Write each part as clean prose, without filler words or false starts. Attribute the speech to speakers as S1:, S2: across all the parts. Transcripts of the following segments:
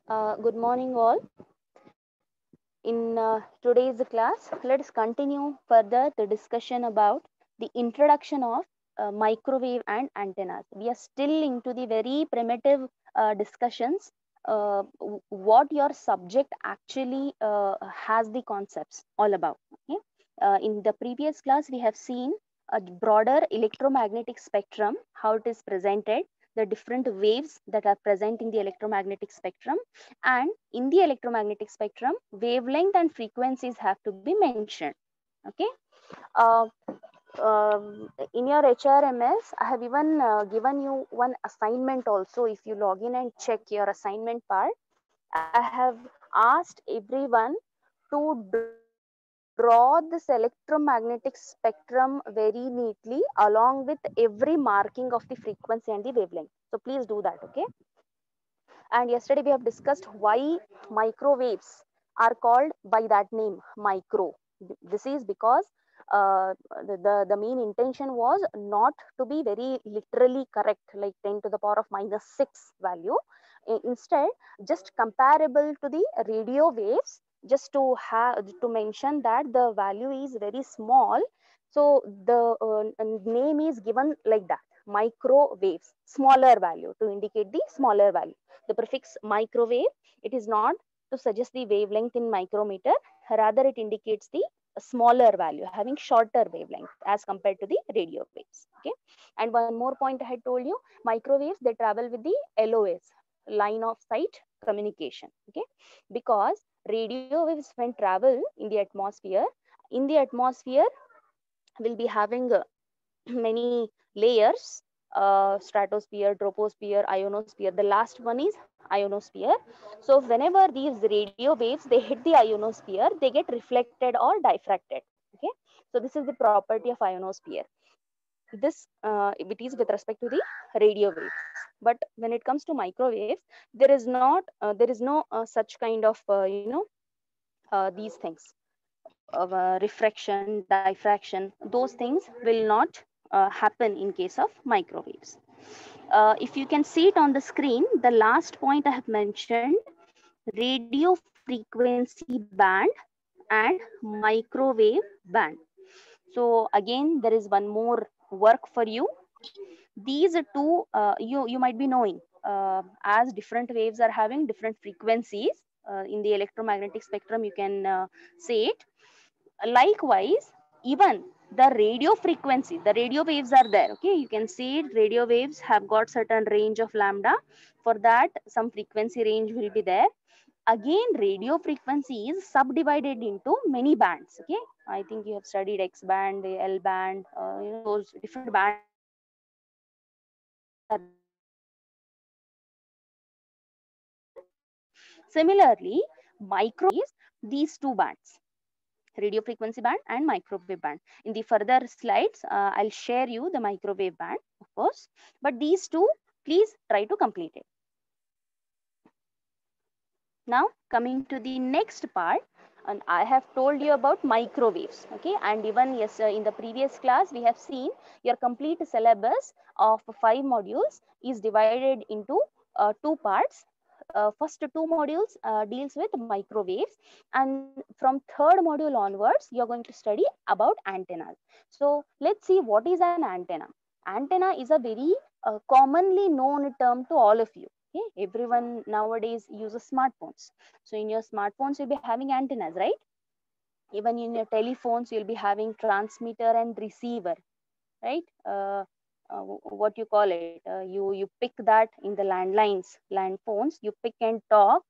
S1: Good morning, all. In today's class, let's continue further the discussion about the introduction of microwave and antennas. We are still into the very primitive discussions. What your subject actually has the concepts all about. Okay? In the previous class, we have seen a broader electromagnetic spectrum, how it is presented, the different waves that are present in the electromagnetic spectrum, and in the electromagnetic spectrum, wavelength and frequencies have to be mentioned. Okay. Uh, in your HRMS, I have even given you one assignment also. If you log in and check your assignment part, I have asked everyone to draw this electromagnetic spectrum very neatly along with every marking of the frequency and the wavelength. So please do that. Okay. And yesterday we have discussed why microwaves are called by that name, micro. This is because the main intention was not to be very literally correct, like 10 to the power of minus 6 value. Instead, just comparable to the radio waves, just to have to mention that the value is very small. So the name is given like that, microwaves, smaller value, to indicate the smaller value. The prefix microwave, it is not to suggest the wavelength in micrometer, rather it indicates the smaller value having shorter wavelength as compared to the radio waves. Okay. And one more point I had told you, microwaves, they travel with the LOS, line of sight communication. Okay. Because radio waves, when travel in the atmosphere, will be having many layers, stratosphere, troposphere, ionosphere. The last one is ionosphere. So whenever these radio waves, they hit the ionosphere, they get reflected or diffracted. Okay. So this is the property of ionosphere. This it is with respect to the radio waves. But when it comes to microwaves, there is no such kind of these things of refraction, diffraction. Those things will not happen in case of microwaves. If you can see it on the screen, the last point I have mentioned, radio frequency band and microwave band. So again, there is one more work for you. These two, you might be knowing, as different waves are having different frequencies in the electromagnetic spectrum, you can say it. Likewise, even the radio frequency, the radio waves are there. Okay, you can see it, radio waves have got certain range of lambda. For that, some frequency range will be there. Again, radio frequency is subdivided into many bands. Okay, I think you have studied X band, L band, those different bands are there. Similarly, microwaves, these two bands, radio frequency band and microwave band. In the further slides, I'll share you the microwave band, of course. But these two, please try to complete it. Now, coming to the next part, and I have told you about microwaves. Okay, and even yes, in the previous class, we have seen your complete syllabus of 5 modules is divided into 2 parts. First 2 modules deals with microwaves, and from third module onwards, you're going to study about antennas. So let's see what is an antenna. Antenna is a very commonly known term to all of you. Okay, everyone nowadays uses smartphones. So in your smartphones, you'll be having antennas, right? Even in your telephones, you'll be having transmitter and receiver, right? What you call it? You pick that in the landlines, land phones. You pick and talk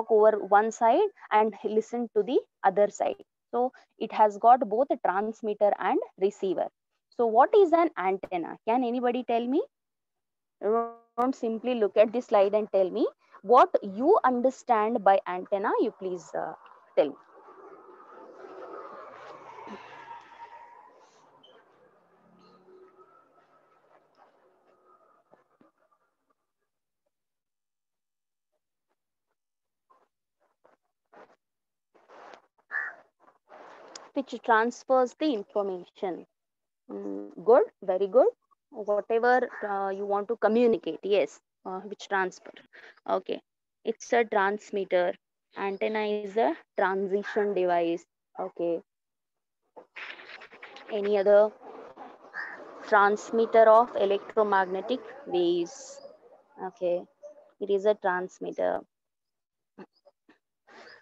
S1: over one side and listen to the other side. So it has got both a transmitter and receiver. So what is an antenna? Can anybody tell me? Don't simply look at the slide and tell me what you understand by antenna. You please tell me. Which transfers the information. Good, very good. Whatever you want to communicate, yes, which transfer. Okay. It's a transmitter. Antenna is a transition device. Okay. Any other? Transmitter of electromagnetic waves. Okay. It is a transmitter.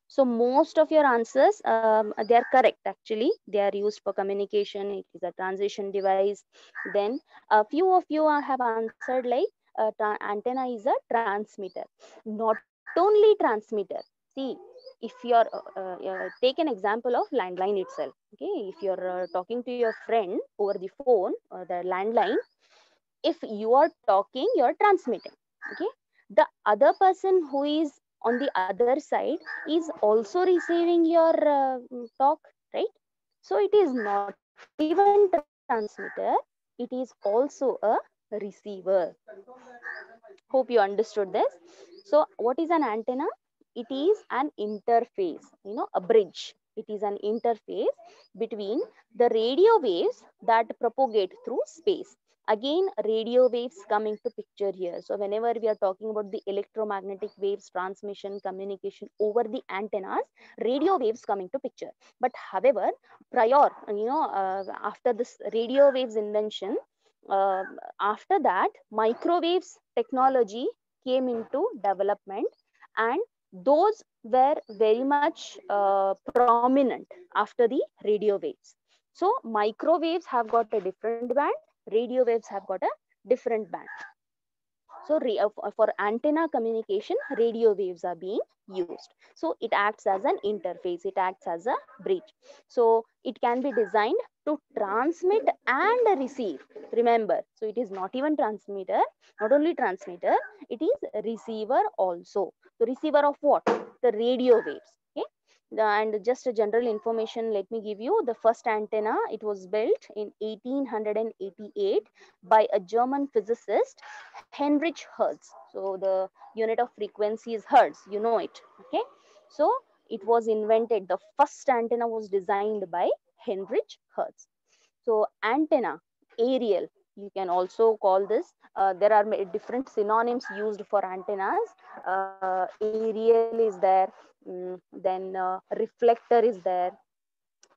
S1: So most of your answers, they are correct actually. They are used for communication. It is a transition device. Then a few of you have answered like antenna is a transmitter. Not only transmitter. See, if you're take an example of landline itself. Okay, if you're talking to your friend over the phone or the landline, if you are talking, you're transmitting. Okay, the other person who is on the other side is also receiving your talk, right? So it is not even transmitter, it is also a receiver. Hope you understood this. So what is an antenna? It is an interface, a bridge. It is an interface between the radio waves that propagate through space. Again, radio waves come into picture here. So whenever we are talking about the electromagnetic waves transmission communication over the antennas, radio waves come into picture. But however, prior, after this radio waves invention, uh, after that microwaves technology came into development, and those were very much prominent after the radio waves. So microwaves have got a different band, radio waves have got a different band. So for antenna communication, radio waves are being used. So it acts as an interface, it acts as a bridge. So it can be designed to transmit and receive. Remember, so it is not even transmitter, not only transmitter, it is receiver also. So receiver of what? The radio waves. Okay. And just a general information, let me give you the first antenna. It was built in 1888 by a German physicist, Heinrich Hertz. So the unit of frequency is Hertz, you know it. Okay. So it was invented. The first antenna was designed by Heinrich Hertz. So antenna, aerial, you can also call this. There are different synonyms used for antennas. Aerial is there. Then reflector is there.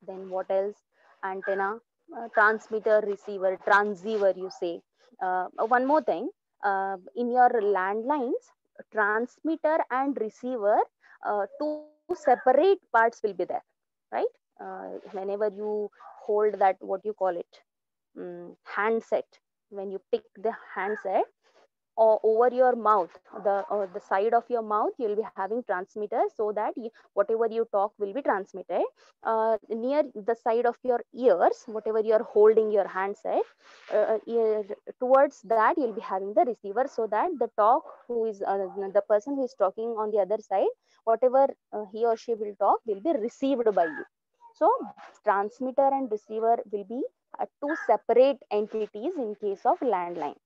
S1: Then what else? Antenna, transmitter, receiver, transceiver, you say. One more thing, in your landlines, transmitter and receiver, two separate parts will be there, right? Whenever you hold that, what you call it, handset, when you pick the handset, or over your mouth, the side of your mouth, you will be having transmitter, so that whatever you talk will be transmitted. Near the side of your ears, whatever you are holding your handset, ear, towards that you'll be having the receiver, so that the talk who is the person who is talking on the other side, whatever he or she will talk will be received by you. So transmitter and receiver will be two separate entities in case of landline.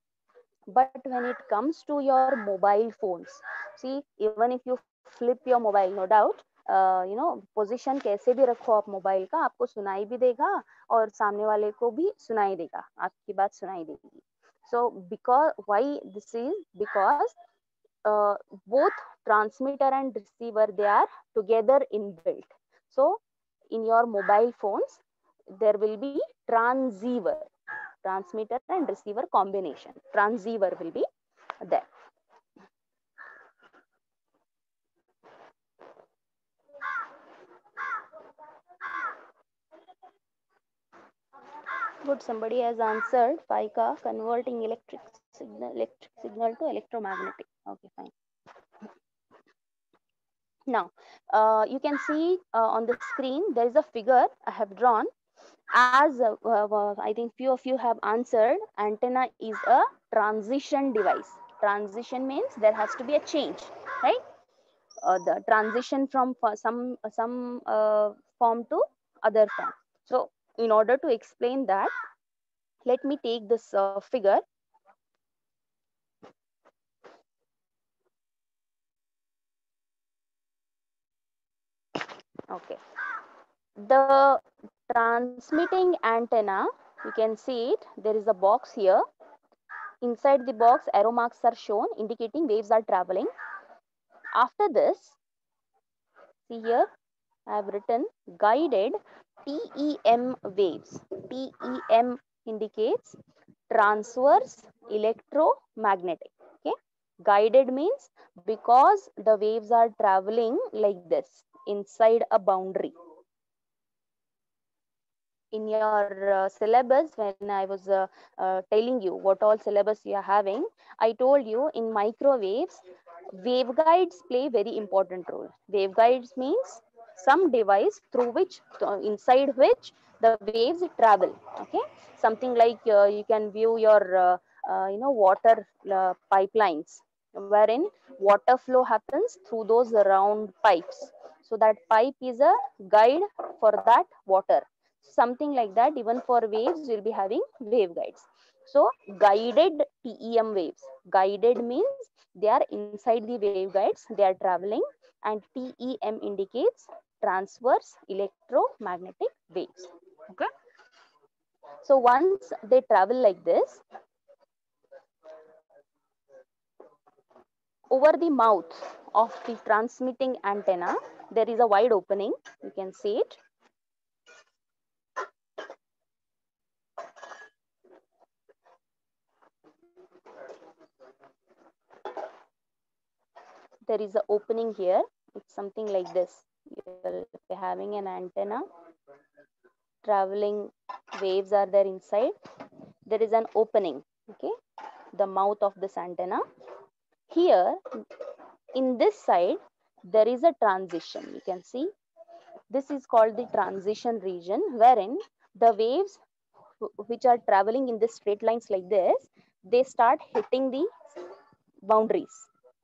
S1: But when it comes to your mobile phones, see, even if you flip your mobile, no doubt, position कैसे भी रखो आप mobile का, आपको सुनाई भी देगा और सामने वाले को भी सुनाई देगा, आपकी बात सुनाई देगी. So because why this is, because uh, both transmitter and receiver, they are together inbuilt. So in your mobile phones there will be transceiver, transmitter and receiver combination, transceiver will be there. Good, somebody has answered. FICA, converting electric signal to electromagnetic. Okay, fine. Now, you can see on the screen there is a figure I have drawn. As I think few of you have answered, antenna is a transition device. Transition means there has to be a change, right? The transition from some form to other form. So in order to explain that, let me take this figure. Okay, the transmitting antenna, you can see it, there is a box here. Inside the box, arrow marks are shown indicating waves are traveling. After this, see here, I have written guided TEM waves. TEM indicates transverse electromagnetic. Okay, guided means because the waves are traveling like this inside a boundary. In your syllabus, when I was telling you what all syllabus you are having, I told you in microwaves, waveguides play very important role. Waveguides means some device through which, inside which the waves travel. Okay, something like you can view your water pipelines, wherein water flow happens through those round pipes. So that pipe is a guide for that water. Something like that, even for waves we'll be having waveguides. So guided TEM waves, guided means they are inside the waveguides, they are traveling, and TEM indicates transverse electromagnetic waves. Okay, so once they travel like this, over the mouth of the transmitting antenna there is a wide opening, you can see it. There is an opening here. It's something like this. You'll be having an antenna, traveling waves are there inside. There is an opening, okay, the mouth of this antenna. Here, in this side, there is a transition. You can see this is called the transition region, wherein the waves which are traveling in the straight lines like this, they start hitting the boundaries.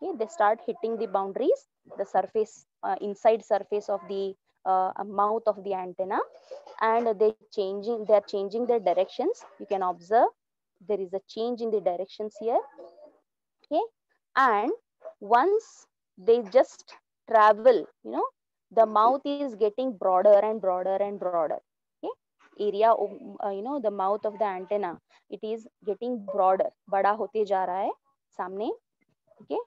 S1: Okay, they start hitting the boundaries, the surface, inside surface of the mouth of the antenna, and they're changing their directions. You can observe there is a change in the directions here. Okay, and once they just travel, the mouth is getting broader and broader and broader. Okay, area of, the mouth of the antenna, it is getting broader, bada hote ja raha hai samne. Okay,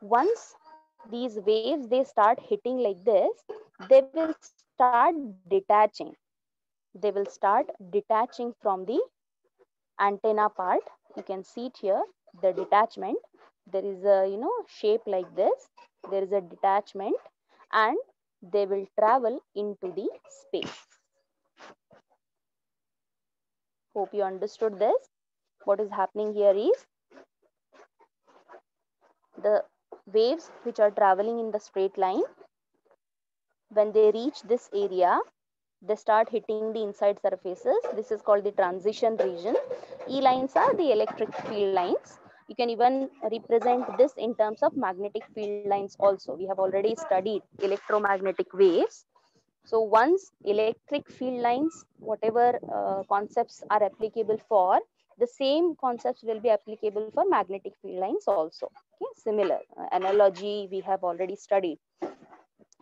S1: once these waves they start hitting like this, they will start detaching. They will start detaching from the antenna part. You can see it here, the detachment. There is a shape like this. There is a detachment, and they will travel into the space. Hope you understood this. What is happening here is the waves which are traveling in the straight line, when they reach this area, they start hitting the inside surfaces. This is called the transition region. E lines are the electric field lines. You can even represent this in terms of magnetic field lines also. We have already studied electromagnetic waves. So once electric field lines, whatever concepts are applicable for, the same concepts will be applicable for magnetic field lines also. Okay, similar analogy we have already studied.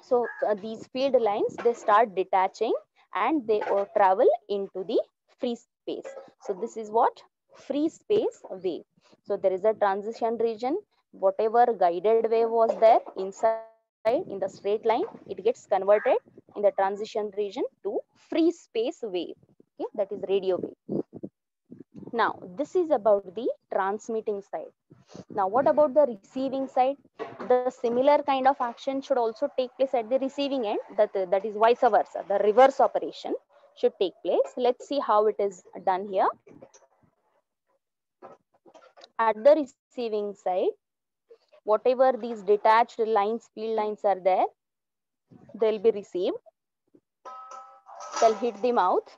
S1: So these field lines, they start detaching and they travel into the free space. So this is what free space wave. So there is a transition region. Whatever guided wave was there inside in the straight line, it gets converted in the transition region to free space wave. Okay, that is radio wave. Now this is about the transmitting side. Now what about the receiving side? The similar kind of action should also take place at the receiving end, that is vice versa. The reverse operation should take place. Let's see how it is done here. At the receiving side, whatever these detached lines, field lines are there, they'll be received. They'll hit the mouth.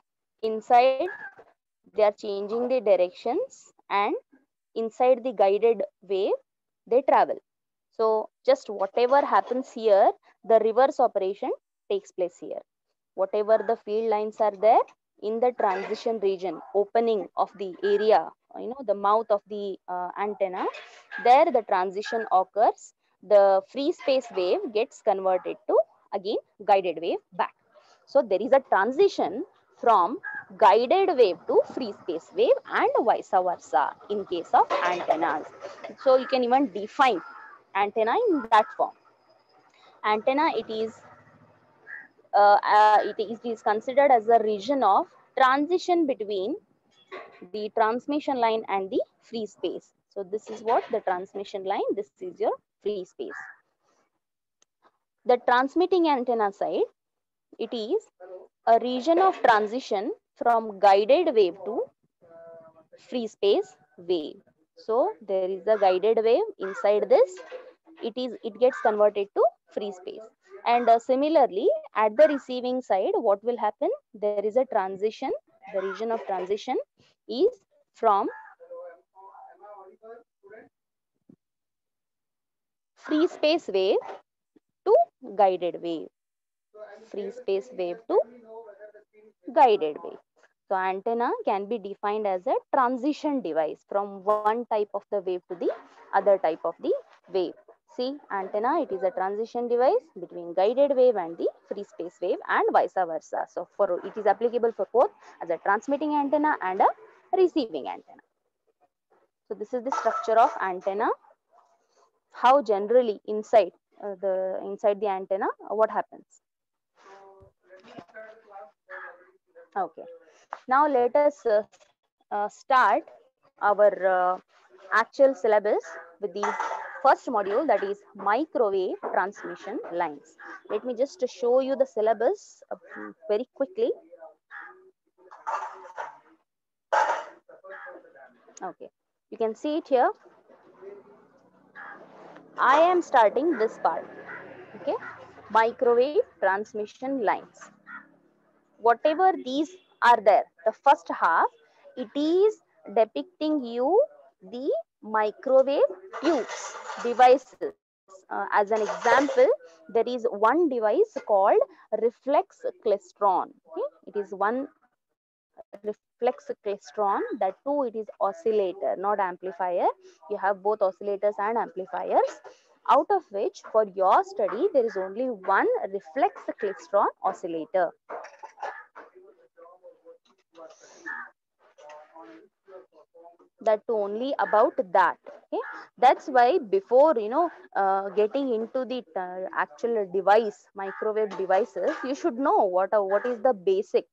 S1: Inside, they are changing the directions, and inside the guided wave, they travel. So just whatever happens here, the reverse operation takes place here. Whatever the field lines are there in the transition region, opening of the area, the mouth of the antenna, there the transition occurs. The free space wave gets converted to again guided wave back. So there is a transition from guided wave to free space wave and vice versa in case of antennas. So you can even define antenna in that form. Antenna, it is considered as a region of transition between the transmission line and the free space. So this is what the transmission line, this is your free space. The transmitting antenna side, it is a region of transition from guided wave to free space wave. So there is a guided wave inside this, it gets converted to free space. And similarly, at the receiving side, what will happen? There is a transition. The region of transition is from free space wave to guided wave. Free space wave to guided wave. So antenna can be defined as a transition device from one type of the wave to the other type of the wave. See, antenna, it is a transition device between guided wave and the free space wave and vice versa. So for it is applicable for both as a transmitting antenna and a receiving antenna. So this is the structure of antenna. How generally inside the antenna, what happens? Okay. Now let us start our actual syllabus with the first module, that is microwave transmission lines. Let me just show you the syllabus very quickly. Okay, you can see it here. I am starting this part. Okay, microwave transmission lines. Whatever these are there, the first half, it is depicting you the microwave tubes devices. As an example, there is one device called reflex klystron. Okay? It is one reflex klystron, that too it is oscillator, not amplifier. You have both oscillators and amplifiers, out of which for your study there is only one reflex klystron oscillator. That only about that. Okay, that's why before getting into the actual device, microwave devices, you should know what is the basic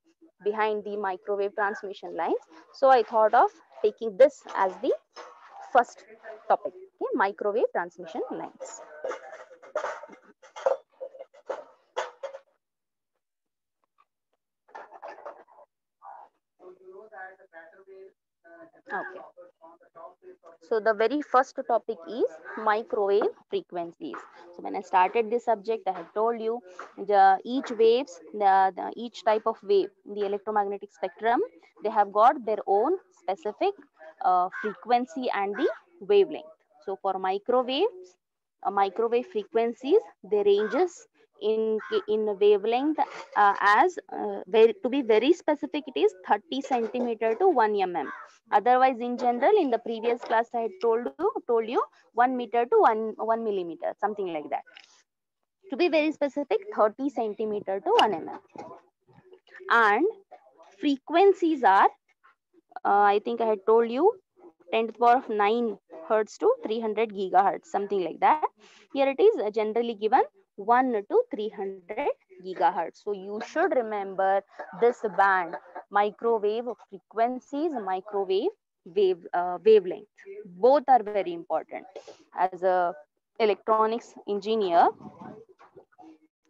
S1: behind the microwave transmission lines. So I thought of taking this as the first topic. Okay, microwave transmission lines. Okay. So the very first topic is microwave frequencies. So when I started this subject, I have told you each waves, each type of wave in the electromagnetic spectrum, they have got their own specific frequency and the wavelength. So for microwave frequencies, they ranges in wavelength to be very specific, it is 30 centimeter to 1 mm. Otherwise, in general, in the previous class, I had told you 1 meter to 1 millimeter, something like that. To be very specific, 30 centimeter to 1 mm. And frequencies are, I think I had told you, 10 to the power of 9 hertz to 300 gigahertz, something like that. Here it is generally given 1 to 300 gigahertz. So you should remember this band, microwave frequencies, microwave wavelength. Both are very important. As a electronics engineer,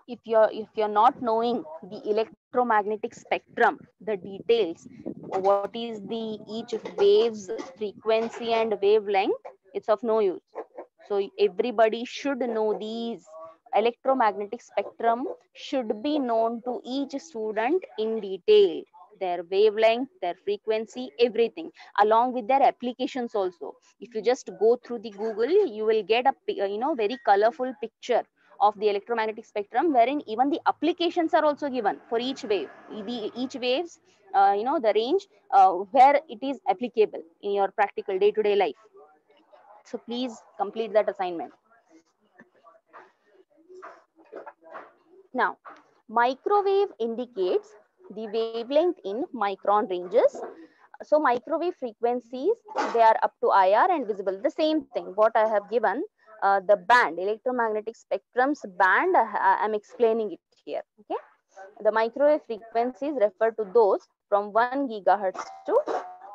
S1: if you're not knowing the electromagnetic spectrum, the details, what is the each wave's frequency and wavelength, it's of no use. So everybody should know these. Electromagnetic spectrum should be known to each student in detail, their wavelength, their frequency, everything, along with their applications also. If you just go through the Google, you will get a very colorful picture of the electromagnetic spectrum, wherein even the applications are also given for each wave. Each waves, the range where it is applicable in your practical day-to-day life. So please complete that assignment. Now, microwave indicates the wavelength in micron ranges. So microwave frequencies, they are up to IR and visible. The same thing what I have given, the band, electromagnetic spectrum's band, I'm explaining it here. Okay, the microwave frequencies refer to those from 1 gigahertz to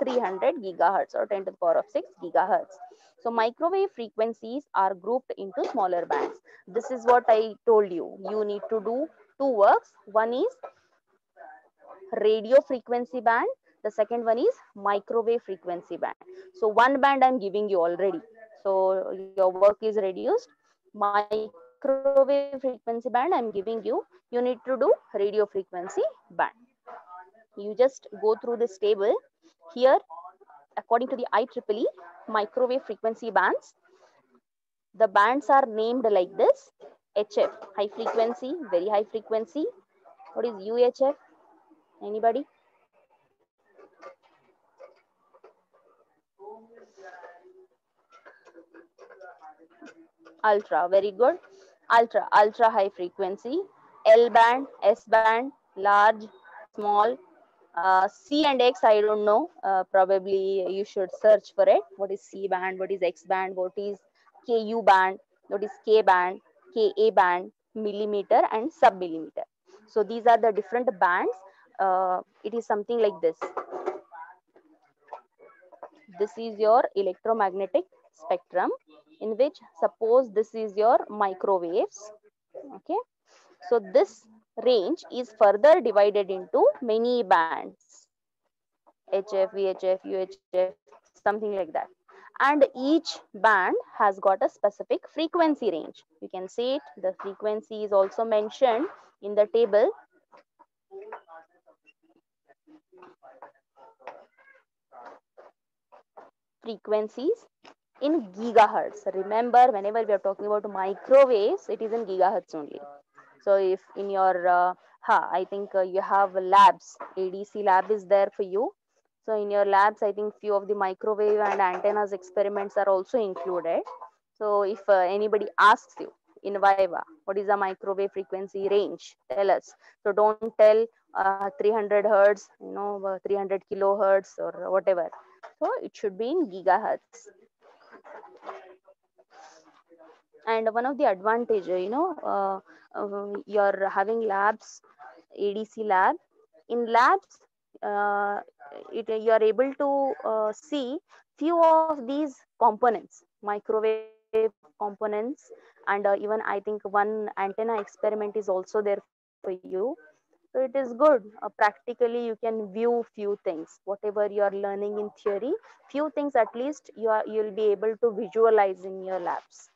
S1: 300 gigahertz or 10 to the power of 6 gigahertz. So microwave frequencies are grouped into smaller bands. This is what I told you. You need to do two works. One is radio frequency band. The second one is microwave frequency band. So one band I'm giving you already. So your work is reduced. Microwave frequency band I'm giving you. You need to do radio frequency band. You just go through this table. Here, according to the IEEE microwave frequency bands, the bands are named like this: HF, high frequency, very high frequency. What is UHF? Anybody? Ultra, very good. Ultra high frequency. L band, S band, large, small. C and X, I don't know. Probably you should search for it. What is C band? What is X band? What is KU band? What is K band? KA band, millimeter and sub millimeter. So these are the different bands. It is something like this. This is your electromagnetic spectrum, in which suppose this is your microwaves. Okay, so this range is further divided into many bands: HF, VHF, UHF, something like that. And each band has got a specific frequency range. You can see it. The frequency is also mentioned in the table. Frequencies in gigahertz. Remember, whenever we are talking about microwaves, it is in gigahertz only. So if in your, I think you have labs, ADC lab is there for you. So in your labs, I think few of the microwave and antennas experiments are also included. So if anybody asks you in Viva, what is the microwave frequency range? Tell us. So don't tell 300 hertz, 300 kilohertz or whatever. So it should be in gigahertz. And one of the advantage, you're having labs, ADC lab. In labs, you are able to see few of these components, microwave components, and even I think one antenna experiment is also there for you. So it is good. Practically, you can view few things. Whatever you are learning in theory, few things at least you'll be able to visualize in your labs.